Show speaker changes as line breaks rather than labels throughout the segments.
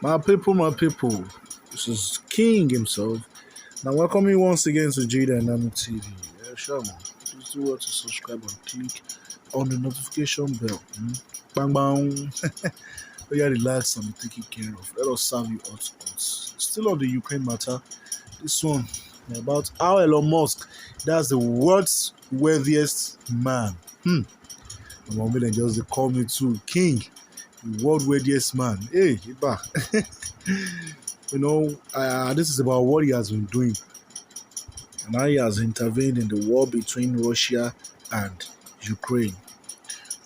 My people, this is King himself. Now, welcome you once again to J Dynamic TV. Sure, man. Please do well to subscribe and click on the notification bell. Bang, bang. We are relaxed and be taken care of. Let us serve you hot spots. Still on the Ukraine matter, this one about how Elon Musk, that's the world's wealthiest man. The moment they just they call me too King, the world wealthiest man. Hey, Iba. This is about what he has been doing and how he has intervened in the war between Russia and Ukraine.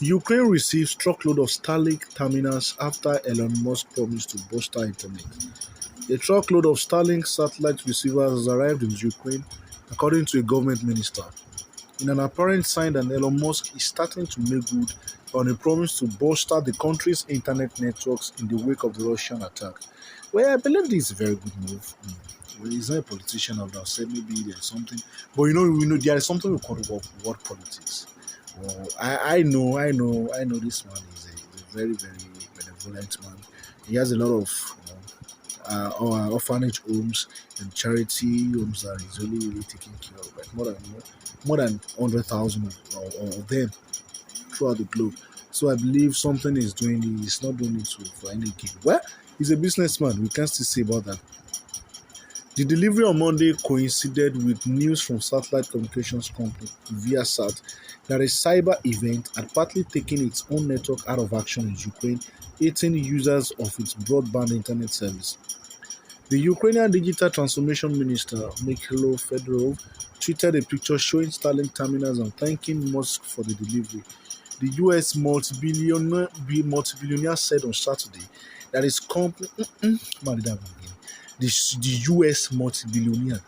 Ukraine receives truckload of Starlink terminals after Elon Musk promised to bolster internet. A truckload of Starlink satellite receivers has arrived in Ukraine, according to a government minister. In an apparent sign that Elon Musk is starting to make good on a promise to bolster the country's internet networks in the wake of the Russian attack. Well, I believe this is a very good move. Well, he's not a politician. I would have said maybe there's something, but we know there is something we call word politics. Well, I know this man is a very, very benevolent man. He has a lot of orphanage homes and charity homes that he's really taking care of, like more than 100,000 of them throughout the globe. So I believe something he's doing. He's not doing it for any gain. Well, he's a businessman. We can still say about that. The delivery on Monday coincided with news from satellite communications company Viasat that a cyber event had partly taken its own network out of action in Ukraine, hitting users of its broadband internet service. The Ukrainian Digital Transformation Minister, Mikhailo Fedorov, tweeted a picture showing Starlink terminals and thanking Musk for the delivery. The US multi-billionaire said on Saturday that his company, the US multi-billionaire,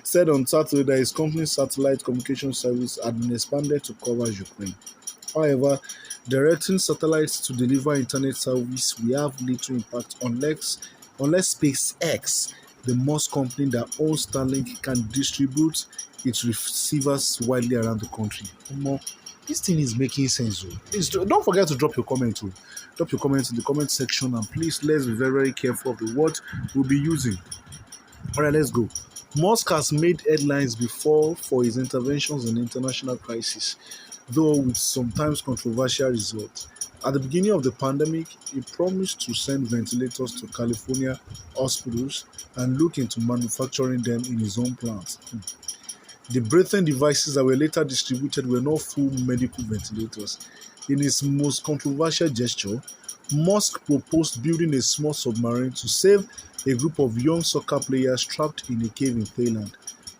said on Saturday that his company's satellite communication service had been expanded to cover Ukraine. However, directing satellites to deliver internet service will have little impact unless SpaceX, the Musk company that owns Starlink, can distribute its receivers widely around the country. This thing is making sense. Please don't forget to drop your comment. Drop your comments in the comment section, and please let's be very, very careful of the word we'll be using. All right, let's go. Musk has made headlines before for his interventions in international crisis, though with sometimes controversial results. At the beginning of the pandemic, he promised to send ventilators to California hospitals and look into manufacturing them in his own plants. The breathing devices that were later distributed were not full medical ventilators. In his most controversial gesture, Musk proposed building a small submarine to save a group of young soccer players trapped in a cave in Thailand.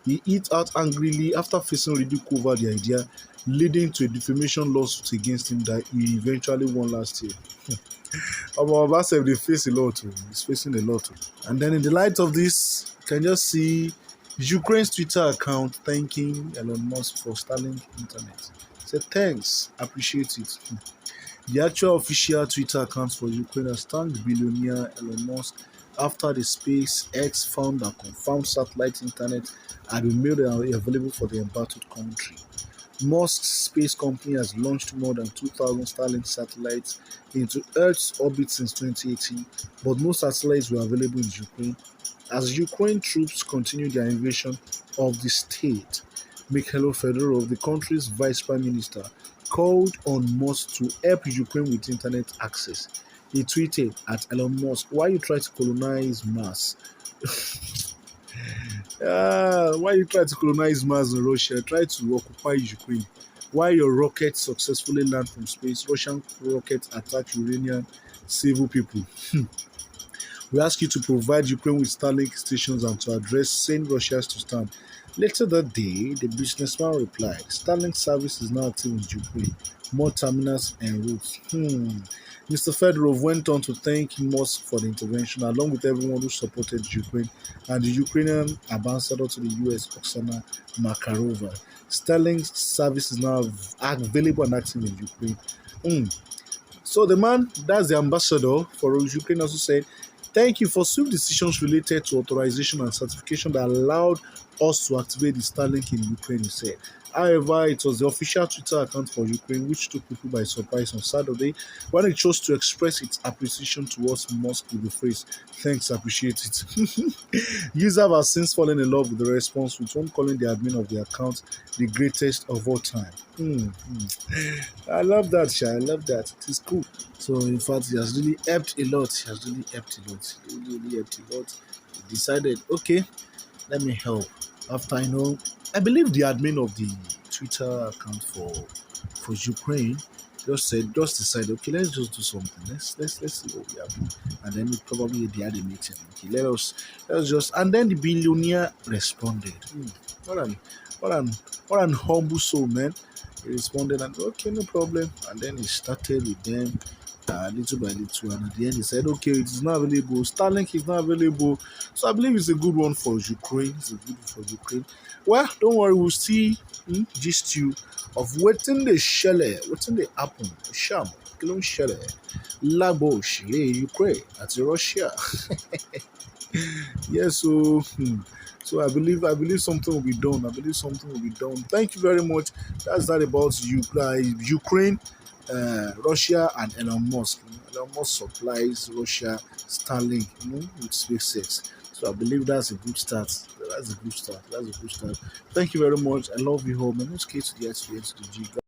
He hit out angrily after facing ridicule over the idea, leading to a defamation lawsuit against him that he eventually won last year. Obama they face a lot. He's facing a lot. And then in the light of this, you can just see Ukraine's Twitter account thanking Elon Musk for Starlink internet. Said thanks, appreciate it. The actual official Twitter account for Ukraine has thanked billionaire Elon Musk after the SpaceX founder confirmed satellite internet had been made available for the embattled country. Musk's space company has launched more than 2,000 Starlink satellites into Earth's orbit since 2018, but no satellites were available in Ukraine. As Ukraine troops continue their invasion of the state, Mikhailo Fedorov, the country's vice prime minister, called on Musk to help Ukraine with internet access. He tweeted at Elon Musk, "Why you try to colonize Mars? Why you try to colonize Mars in Russia? Try to occupy Ukraine. Why your rockets successfully land from space? Russian rockets attack Ukrainian civil people. We ask you to provide Ukraine with Starlink stations and to address send Russians to stand." Later that day, the businessman replied, "Starlink service is now active in Ukraine. More terminals en route." Mr. Fedorov went on to thank Musk for the intervention, along with everyone who supported Ukraine and the Ukrainian ambassador to the US, Oksana Makarova. Starlink service is now available and active in Ukraine. So the man, that's the ambassador for Ukraine, also said, "Thank you for swift decisions related to authorization and certification that allowed us to activate the Starlink in Ukraine," he said. However, it was the official Twitter account for Ukraine which took people by surprise on Saturday when it chose to express its appreciation towards Musk with the phrase, "Thanks, appreciate it." Users have since fallen in love with the response, with one calling the admin of the account the greatest of all time. I love that, Sha. I love that. It is cool. So, in fact, he has really helped a lot. He has really helped a lot. He really helped a lot. He decided, okay, let me help. After I believe the admin of the Twitter account for Ukraine just decided, okay, let's just do something. Let's see what we have. And then probably they had a meeting. Okay, let's just, and then the billionaire responded. What an what an what an humble soul, man. He responded and okay, no problem. And then he started with them little by little, and at the end he said, okay, it is not available. Starlink is not available, so I believe it's a good one for Ukraine. It's a good one for Ukraine. Well, don't worry, we'll see gist you of waiting the shell, waiting the happen, sham, killing shell, labo, shile, Ukraine, at Russia. Yes, so I believe something will be done. I believe something will be done. Thank you very much. That's that about Ukraine, Russia, and Elon Musk. Elon Musk supplies Russia Starlink, with SpaceX. So I believe that's a good start. That's a good start. That's a good start. Thank you very much. I love you, home. And let's get to the S to the G.